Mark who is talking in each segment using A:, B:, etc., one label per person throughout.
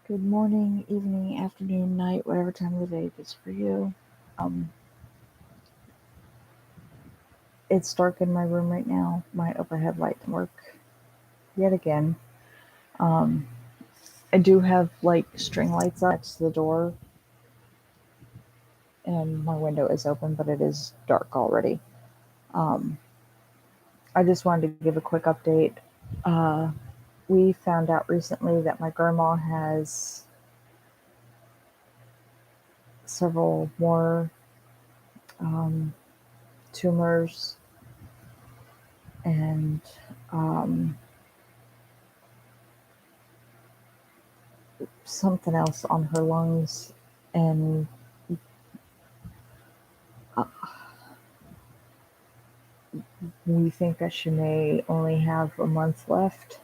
A: Good morning, evening, afternoon, night, whatever time of the day it is for you. Um, it's dark in my room right now. My overhead light didn't work yet again. Um, I do have like string lights up next to the door, and my window is open, but it is dark already. Um, I just wanted to give a quick update. Uh, we found out recently that my grandma has several more um, tumors and um, something else on her lungs, and uh, we think that she may only have a month left.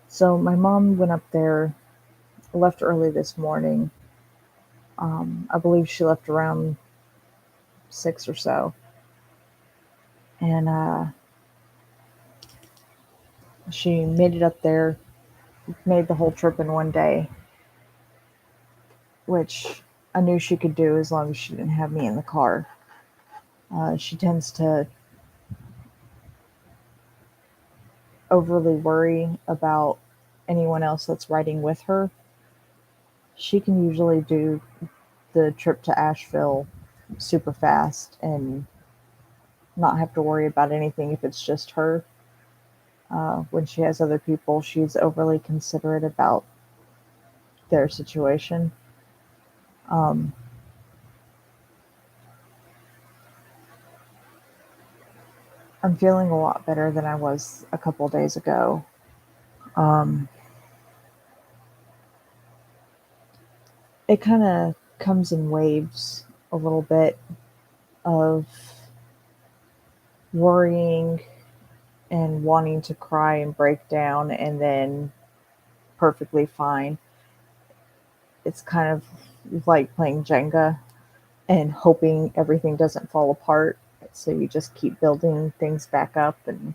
A: So my mom went up there, left early this morning. I believe she left around 6 or so, and she made it up there, made the whole trip in one day, which I knew she could do as long as she didn't have me in the car. She tends to overly worry about anyone else that's riding with her. She can usually do the trip to Asheville super fast and not have to worry about anything if it's just her. When she has other people, she's overly considerate about their situation. Um, I'm feeling a lot better than I was a couple days ago. Um, it kind of comes in waves a little bit of worrying and wanting to cry and break down and then perfectly fine. It's kind of like playing Jenga and hoping everything doesn't fall apart. So you just keep building things back up. And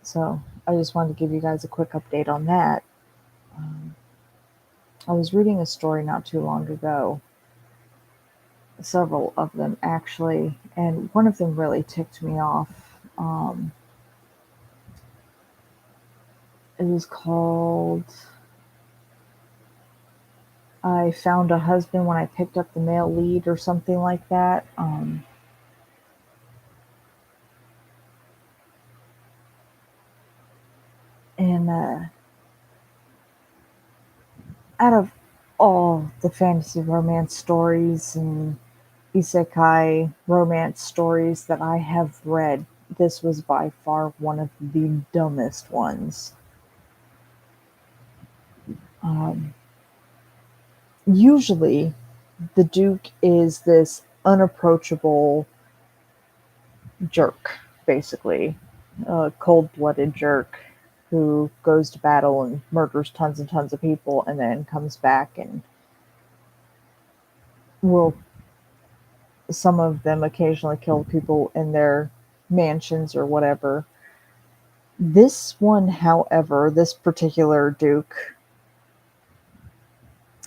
A: so I just wanted to give you guys a quick update on that. Um, I was reading a story not too long ago, several of them actually, and one of them really ticked me off. Um, it was called I Found a Husband When I Picked Up the Male Lead or something like that. And out of all the fantasy romance stories and isekai romance stories that I have read, this was by far one of the dumbest ones. Um, Usually, the Duke is this unapproachable jerk, basically, a cold blooded jerk who goes to battle and murders tons and tons of people and then comes back and will, some of them occasionally kill people in their mansions or whatever. This one, however, this particular Duke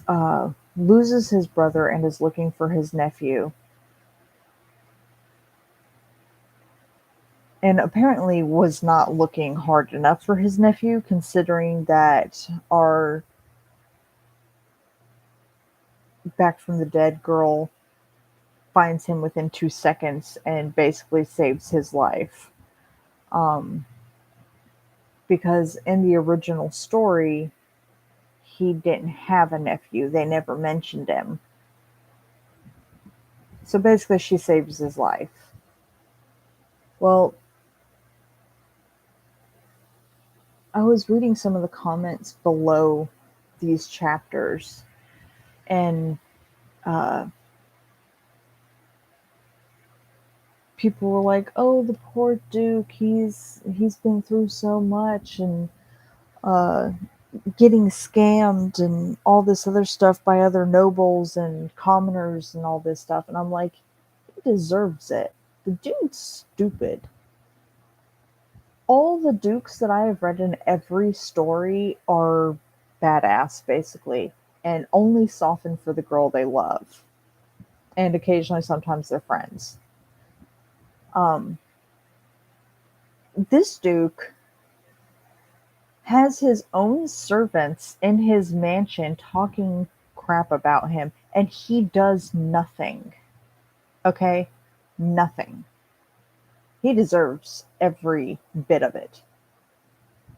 A: uh, loses his brother and is looking for his nephew, and apparently was not looking hard enough for his nephew, considering that our back from the dead girl finds him within 2 seconds and basically saves his life. Um, because in the original story, he didn't have a nephew, they never mentioned him. So basically, she saves his life. Well, I was reading some of the comments below these chapters, and uh, people were like, "Oh, the poor Duke. He's been through so much, and uh, getting scammed, and all this other stuff by other nobles and commoners, and all this stuff." And I'm like, he deserves it. The dude's stupid. All the dukes that I have read in every story are badass, basically, and only soften for the girl they love, and occasionally, sometimes their friends. Um, this duke has his own servants in his mansion talking crap about him, and he does nothing. Okay? Nothing. He deserves every bit of it.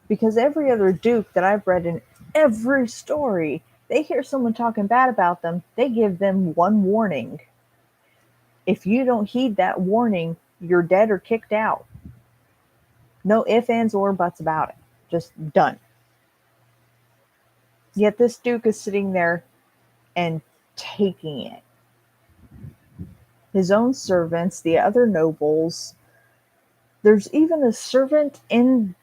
A: Because every other duke that I've read in every story, they hear someone talking bad about them, they give them one warning. If you don't heed that warning, you're dead or kicked out. No ifs, ands, or buts about it. Just done. Yet this duke is sitting there and taking it. His own servants, the other nobles. There's even a servant in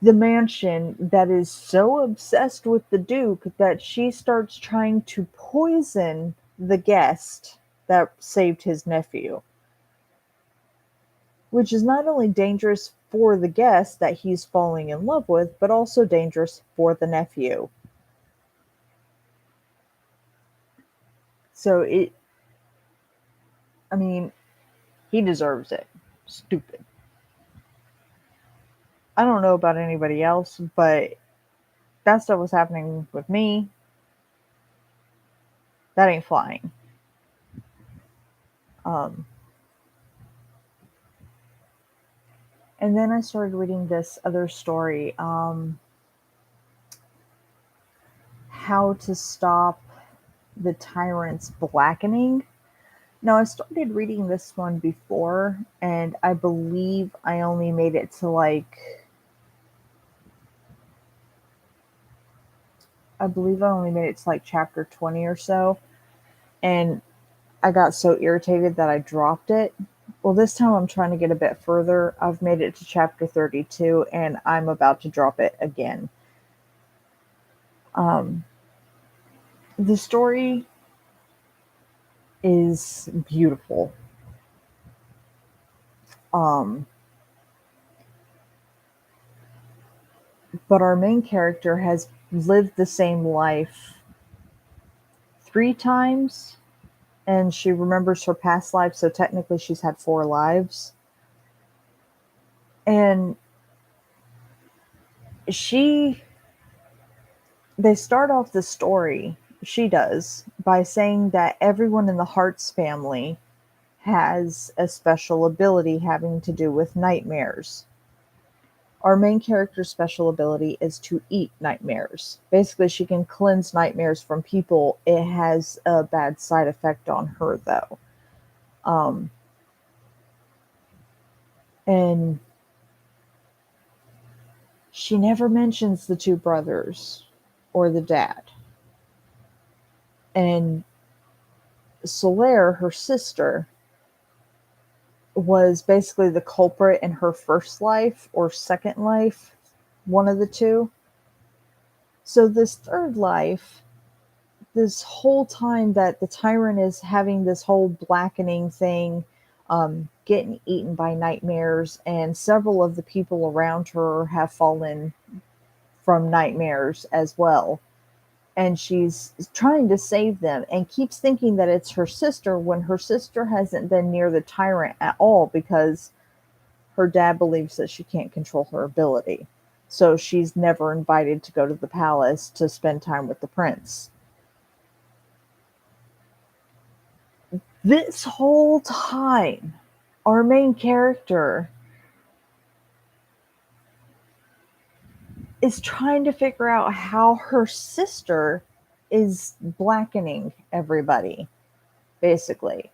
A: the mansion that is so obsessed with the duke that she starts trying to poison the guest that saved his nephew, which is not only dangerous for the guest that he's falling in love with, but also dangerous for the nephew. So I mean, he deserves it. Stupid. I don't know about anybody else, but that stuff was happening with me. That ain't flying. Um, and then I started reading this other story, How to Stop the Tyrant's Blackening. Now, I started reading this one before, and I believe I only made it to chapter 20 or so. And I got so irritated that I dropped it. Well, this time I'm trying to get a bit further. I've made it to chapter 32, and I'm about to drop it again. Um, the story is beautiful. Um, but our main character has lived the same life 3 times, and she remembers her past life, so technically she's had 4 lives. And she they start off the story, she does, by saying that everyone in the Hart's family has a special ability having to do with nightmares. Our main character's special ability is to eat nightmares. Basically, she can cleanse nightmares from people. It has a bad side effect on her, though. Um, and she never mentions the 2 brothers or the dad. And Solaire, her sister, was basically the culprit in her first life or second life, one of the two. So, this third life, this whole time that the tyrant is having this whole blackening thing, getting eaten by nightmares, and several of the people around her have fallen from nightmares as well. And she's trying to save them and keeps thinking that it's her sister when her sister hasn't been near the tyrant at all because her dad believes that she can't control her ability. So she's never invited to go to the palace to spend time with the prince. This whole time, our main character is trying to figure out how her sister is blackening everybody, basically.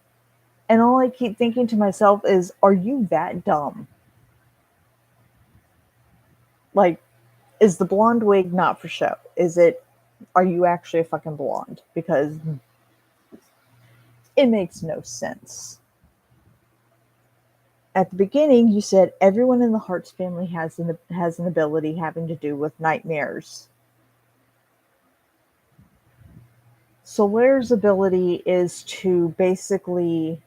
A: And all I keep thinking to myself is, are you that dumb? Like, is the blonde wig not for show? Are you actually a fucking blonde? Because it makes no sense. At the beginning, you said everyone in the Hart's family has an ability having to do with nightmares. Solaire's ability is to basically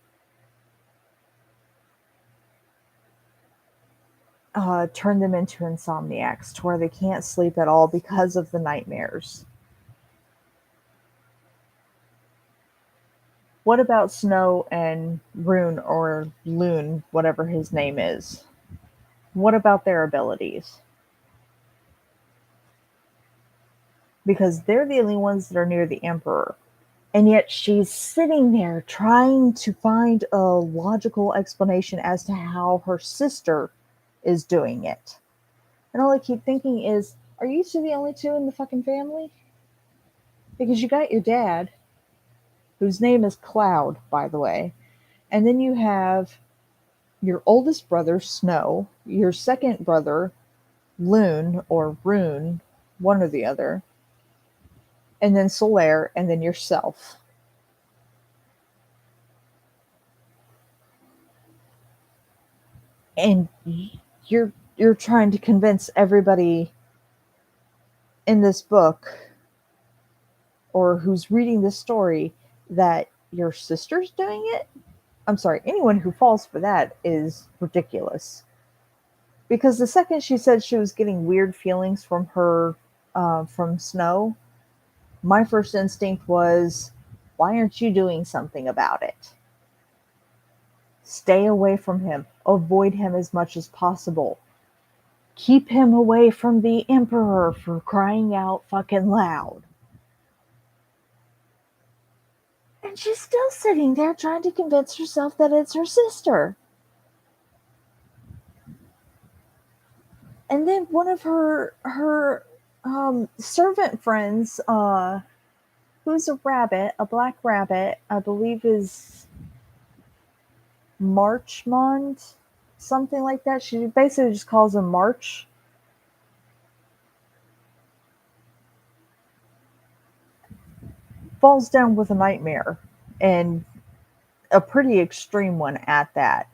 A: turn them into insomniacs to where they can't sleep at all because of the nightmares. What about Snow and Rune or Loon, whatever his name is? What about their abilities? Because they're the only ones that are near the Emperor. And yet she's sitting there trying to find a logical explanation as to how her sister is doing it. And all I keep thinking is, are you two the only two in the fucking family? Because you got your dad, whose name is Cloud, by the way, and then you have your oldest brother, Snow, your second brother, Loon or Rune, one or the other, and then Solaire, and then yourself. And you're trying to convince everybody in this book or who's reading this story that your sister's doing it. I'm sorry, anyone who falls for that is ridiculous. Because the second she said she was getting weird feelings from her, from Snow, my first instinct was, why aren't you doing something about it? Stay away from him. Avoid him as much as possible. Keep him away from the Emperor, for crying out fucking loud. And she's still sitting there trying to convince herself that it's her sister. And then one of her servant friends, who's a rabbit, a black rabbit, I believe is Marchmont, something like that. She basically just calls him March. Falls down with a nightmare, and a pretty extreme one at that.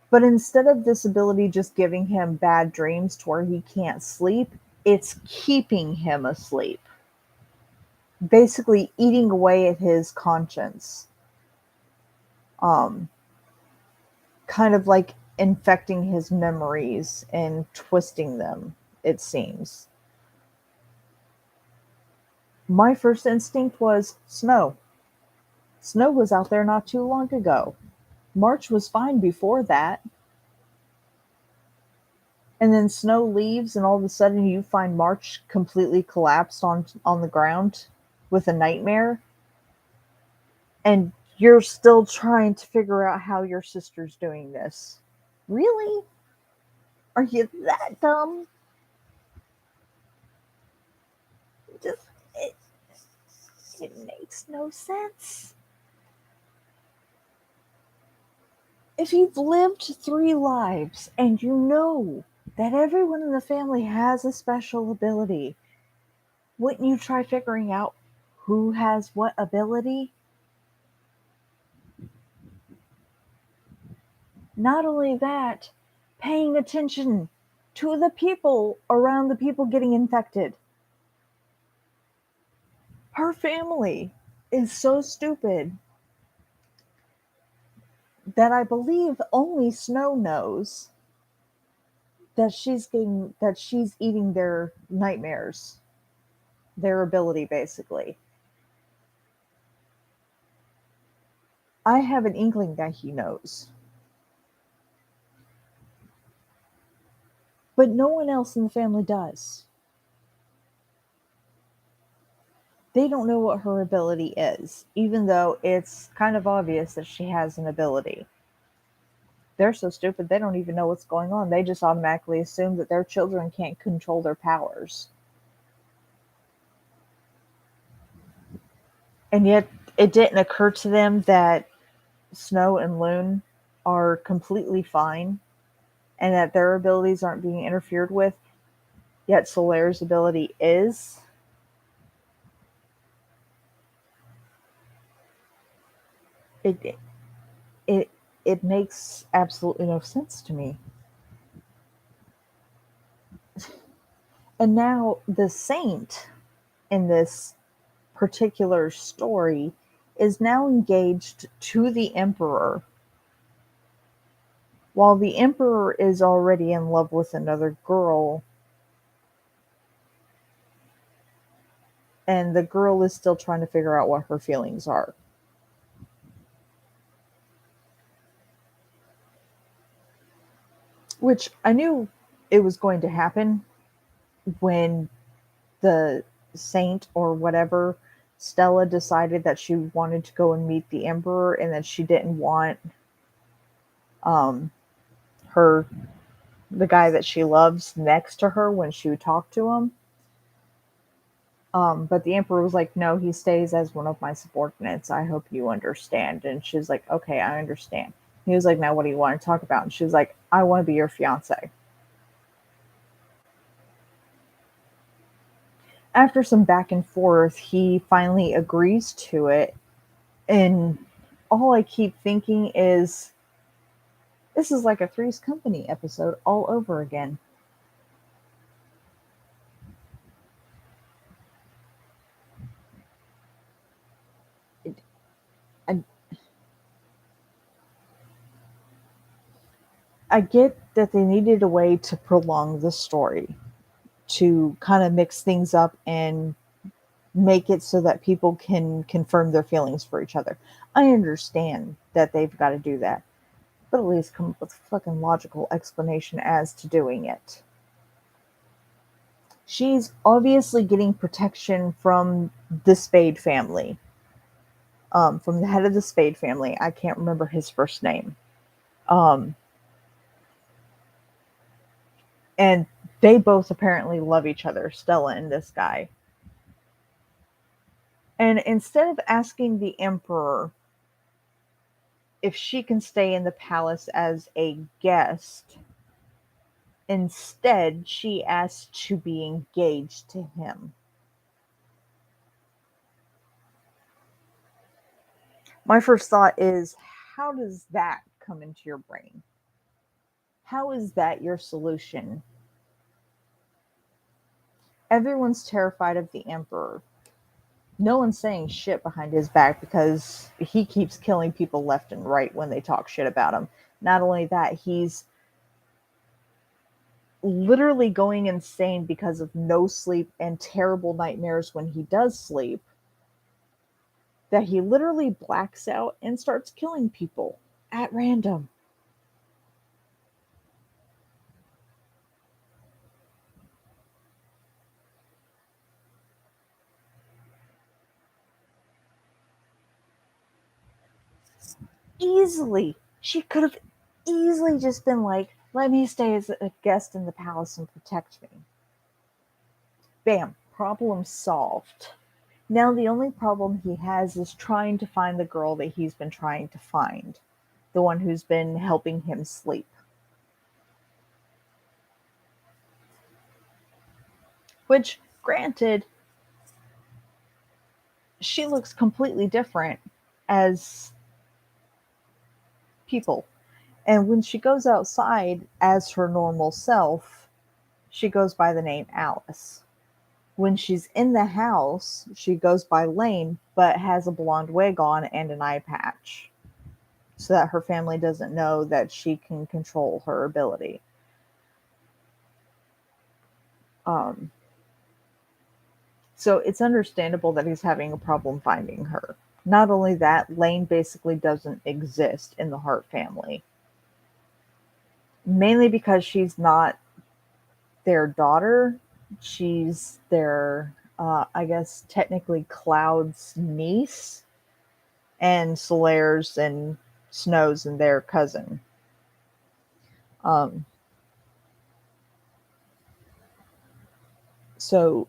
A: But instead of this ability just giving him bad dreams to where he can't sleep, it's keeping him asleep. Basically eating away at his conscience. Um, Kind of like infecting his memories and twisting them, it seems. My first instinct was Snow. Snow was out there not too long ago. March was fine before that. And then Snow leaves, and all of a sudden you find March completely collapsed on the ground with a nightmare. And you're still trying to figure out how your sister's doing this. Really? Are you that dumb? Just it makes no sense. If you've lived 3 lives and you know that everyone in the family has a special ability, wouldn't you try figuring out who has what ability? Not only that, paying attention to the people around the people getting infected. Her family is so stupid that I believe only Snow knows that she's eating their nightmares, their ability basically. I have an inkling that he knows. But no one else in the family does. They don't know what her ability is, even though it's kind of obvious that she has an ability. They're so stupid they don't even know what's going on. They just automatically assume that their children can't control their powers. And yet it didn't occur to them that Snow and Loon are completely fine and that their abilities aren't being interfered with, yet Solaire's ability is. It it it makes absolutely no sense to me. And now the saint in this particular story is now engaged to the emperor While the emperor is already in love with another girl, and the girl is still trying to figure out what her feelings are. Which I knew it was going to happen when the saint or whatever, Stella, decided that she wanted to go and meet the emperor and that she didn't want um, her the guy that she loves next to her when she would talk to him. But the emperor was like, no, he stays as one of my subordinates. I hope you understand. And she was like, okay, I understand. He was like, now what do you want to talk about? And she was like, I want to be your fiance. After some back and forth, he finally agrees to it. And all I keep thinking is, this is like a Three's Company episode all over again. It, I, I get that they needed a way to prolong the story, to kind of mix things up and make it so that people can confirm their feelings for each other. I understand that they've got to do that, but at least come up with a fucking logical explanation as to doing it. She's obviously getting protection from the Spade family, from the head of the Spade family. I can't remember his first name. Um, and they both apparently love each other, Stella and this guy. And instead of asking the emperor if she can stay in the palace as a guest, instead she asks to be engaged to him. My first thought is, how does that come into your brain? How is that your solution? Everyone's terrified of the emperor. No one's saying shit behind his back because he keeps killing people left and right when they talk shit about him. Not only that, he's literally going insane because of no sleep and terrible nightmares when he does sleep, that he literally blacks out and starts killing people at random. Easily. She could have easily just been like, let me stay as a guest in the palace and protect me. Bam, problem solved. Now the only problem he has is trying to find the girl that he's been trying to find, the one who's been helping him sleep. Which, granted, she looks completely different as people. And when she goes outside as her normal self, she goes by the name Alice. When she's in the house, she goes by Lane, but has a blonde wig on and an eye patch so that her family doesn't know that she can control her ability. Um, so it's understandable that he's having a problem finding her. Not only that, Lane basically doesn't exist in the Hart family, mainly because she's not their daughter. She's their, I guess, technically Cloud's niece, and Solaire's and Snow's and their cousin. Um, so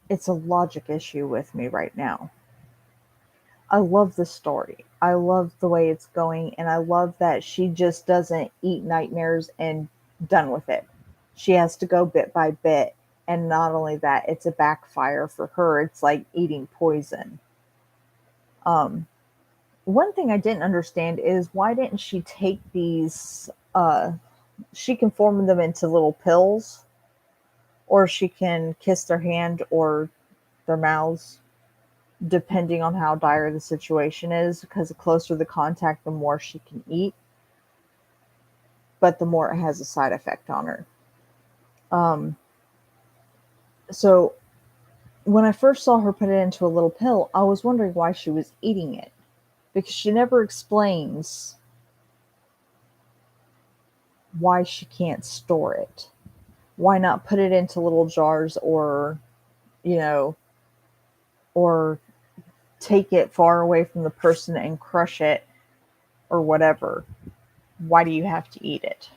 A: it's a logic issue with me right now. I love the story. I love the way it's going, and I love that she just doesn't eat nightmares and done with it. She has to go bit by bit, and not only that, it's a backfire for her. It's like eating poison. Um, One thing I didn't understand is, why didn't she take these? She can form them into little pills, or she can kiss their hand or their mouths. depending on how dire the situation is, because the closer the contact, the more she can eat, but the more it has a side effect on her. Um, so when I first saw her put it into a little pill, I was wondering why she was eating it because she never explains why she can't store it. Why not put it into little jars or, you know, or take it far away from the person and crush it or whatever? Why do you have to eat it?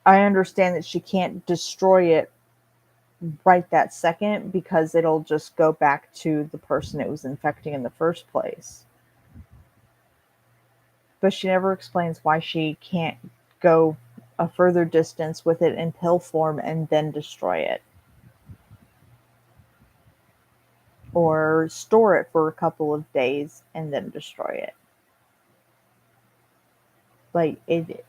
A: I understand that she can't destroy it right that second because it'll just go back to the person it was infecting in the first place. But she never explains why she can't go a further distance with it in pill form and then destroy it. Or store it for a couple of days and then destroy it. Like it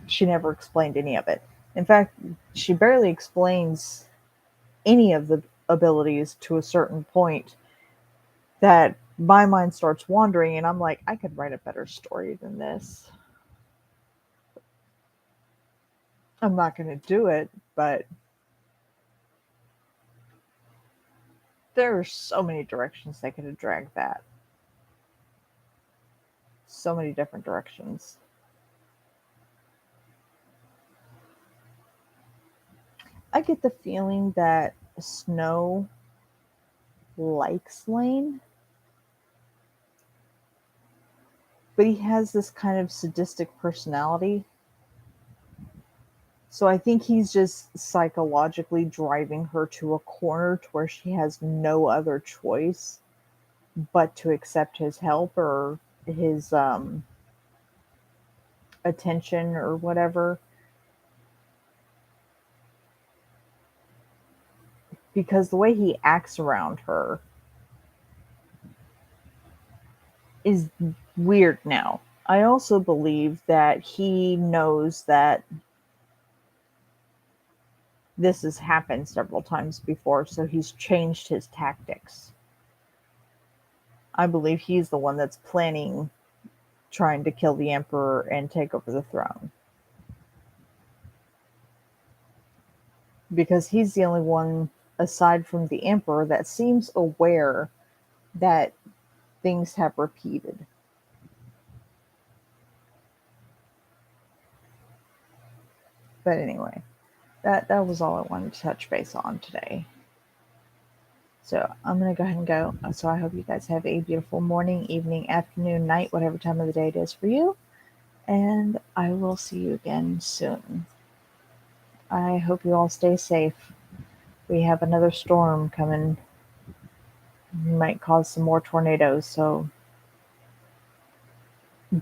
A: she never explained any of it. In fact, she barely explains any of the abilities to a certain point that my mind starts wandering and I'm like, I could write a better story than this. I'm not going to do it, but there are so many directions they could have dragged that. So many different directions. I get the feeling that Snow likes Lane, but he has this kind of sadistic personality. So I think he's just psychologically driving her to a corner to where she has no other choice but to accept his help or his attention or whatever. Because the way he acts around her is weird now. I also believe that he knows that this has happened several times before, so he's changed his tactics. I believe he's the one that's planning trying to kill the emperor and take over the throne. Because he's the only one, aside from the emperor, that seems aware that things have repeated. But anyway, that was all I wanted to touch base on today. So I'm going to go ahead and go. So I hope you guys have a beautiful morning, evening, afternoon, night, whatever time of the day it is for you. And I will see you again soon. I hope you all stay safe. We have another storm coming. Might cause some more tornadoes. So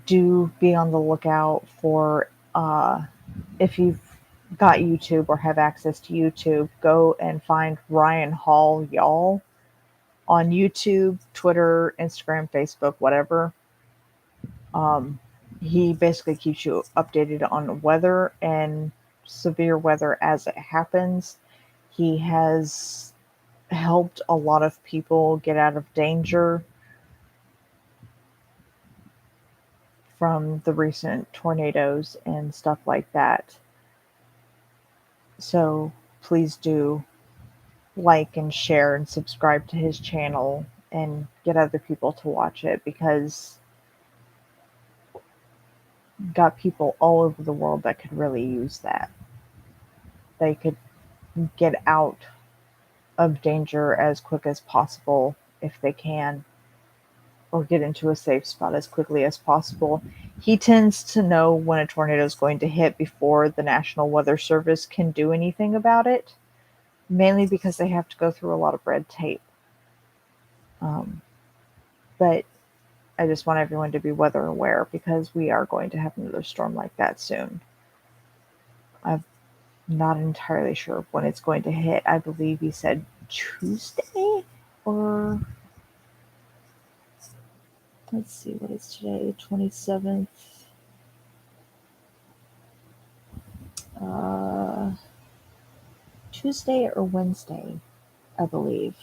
A: do be on the lookout for, if you've got YouTube or have access to YouTube, go and find Ryan Hall Y'all on YouTube, Twitter, Instagram, Facebook, whatever. Um, he basically keeps you updated on weather and severe weather as it happens. He has helped a lot of people get out of danger from the recent tornadoes and stuff like that. So please do like and share and subscribe to his channel and get other people to watch it because got people all over the world that could really use that. They could get out of danger as quick as possible if they can, or get into a safe spot as quickly as possible. He tends to know when a tornado is going to hit before the National Weather Service can do anything about it, mainly because they have to go through a lot of red tape. But I just want everyone to be weather aware because we are going to have another storm like that soon. I'm not entirely sure when it's going to hit. I believe he said Tuesday, or let's see, what is today? 27th. Uh, Tuesday or Wednesday. I believe,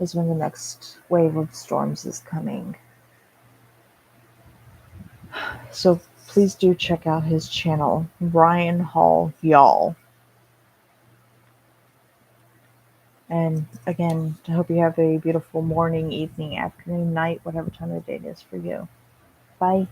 A: is when the next wave of storms is coming. So please do check out his channel, Ryan Hall Y'all. And again, I hope you have a beautiful morning, evening, afternoon, night, whatever time of day it is for you. Bye.